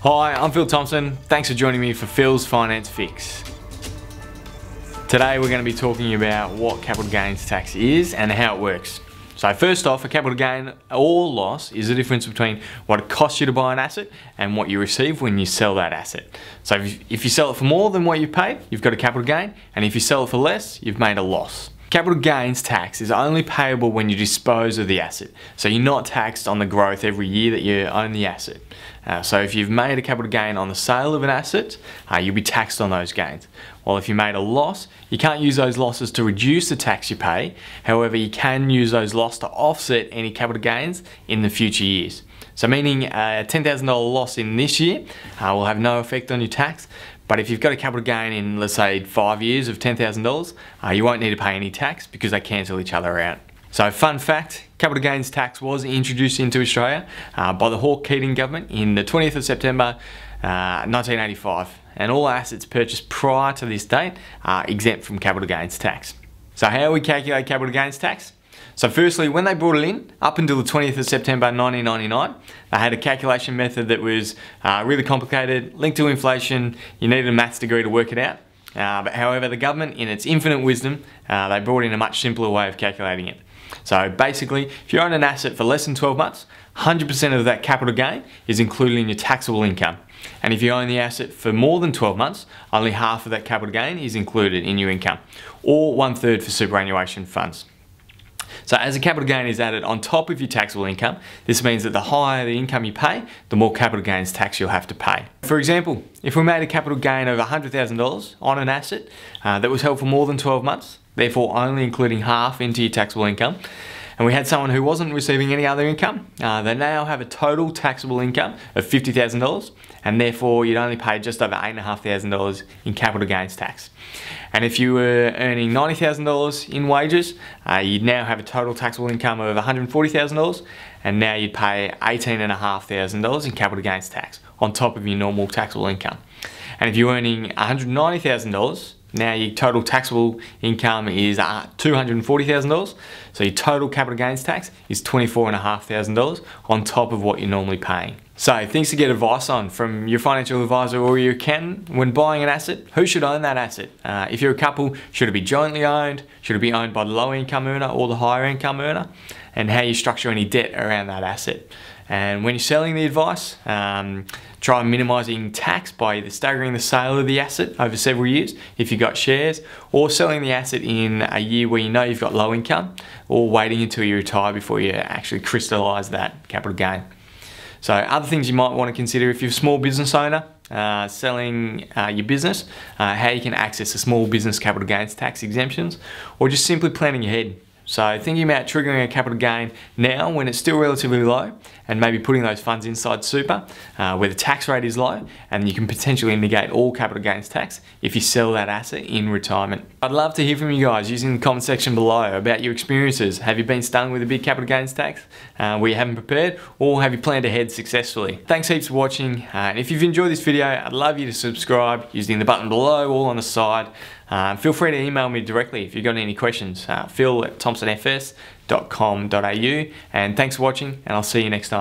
Hi, I'm Phil Thompson. Thanks for joining me for Phil's Finance Fix. Today we're going to be talking about what capital gains tax is and how it works. So first off, a capital gain or loss is the difference between what it costs you to buy an asset and what you receive when you sell that asset. So if you sell it for more than what you paid, you've got a capital gain, and if you sell it for less, you've made a loss. Capital gains tax is only payable when you dispose of the asset. So you're not taxed on the growth every year that you own the asset. So if you've made a capital gain on the sale of an asset, you'll be taxed on those gains. While if you made a loss, you can't use those losses to reduce the tax you pay. However, you can use those losses to offset any capital gains in the future years. So meaning a $10,000 loss in this year will have no effect on your tax. But if you've got a capital gain in, let's say, 5 years of $10,000, you won't need to pay any tax because they cancel each other out. So fun fact, capital gains tax was introduced into Australia by the Hawke-Keating government in the 20th of September 1985. And all assets purchased prior to this date are exempt from capital gains tax. So how we calculate capital gains tax? So firstly, when they brought it in, up until the 20th of September 1999, they had a calculation method that was really complicated, linked to inflation. You needed a maths degree to work it out. But however, the government, in its infinite wisdom, they brought in a much simpler way of calculating it. So basically, if you own an asset for less than 12 months, 100% of that capital gain is included in your taxable income. And if you own the asset for more than 12 months, only half of that capital gain is included in your income, or 1/3 for superannuation funds. So as a capital gain is added on top of your taxable income, this means that the higher the income you pay, the more capital gains tax you'll have to pay. For example, if we made a capital gain of $100,000 on an asset that was held for more than 12 months, therefore only including half into your taxable income, and we had someone who wasn't receiving any other income, they now have a total taxable income of $50,000, and therefore you'd only pay just over $8,500 in capital gains tax. And if you were earning $90,000 in wages, you'd now have a total taxable income of $140,000, and now you'd pay $18,500 in capital gains tax on top of your normal taxable income. And if you're earning $190,000, now your total taxable income is $240,000, so your total capital gains tax is $24,500 on top of what you're normally paying. So things to get advice on from your financial advisor or your accountant when buying an asset. Who should own that asset? If you're a couple, should it be jointly owned? Should it be owned by the low income earner or the higher income earner? And how you structure any debt around that asset. And when you're selling the advice, try minimising tax by either staggering the sale of the asset over several years if you've got shares, or selling the asset in a year where you know you've got low income, or waiting until you retire before you actually crystallise that capital gain. So other things you might want to consider if you're a small business owner, selling your business, how you can access the small business capital gains tax exemptions, or just simply planning ahead. So thinking about triggering a capital gain now when it's still relatively low, and maybe putting those funds inside super where the tax rate is low, and you can potentially negate all capital gains tax if you sell that asset in retirement. I'd love to hear from you guys using the comment section below about your experiences. Have you been stung with a big capital gains tax where you haven't prepared, or have you planned ahead successfully? Thanks heaps for watching, and if you've enjoyed this video, I'd love you to subscribe using the button below or on the side. Feel free to email me directly if you've got any questions, phil@thompsonfs.com.au, and thanks for watching, and I'll see you next time.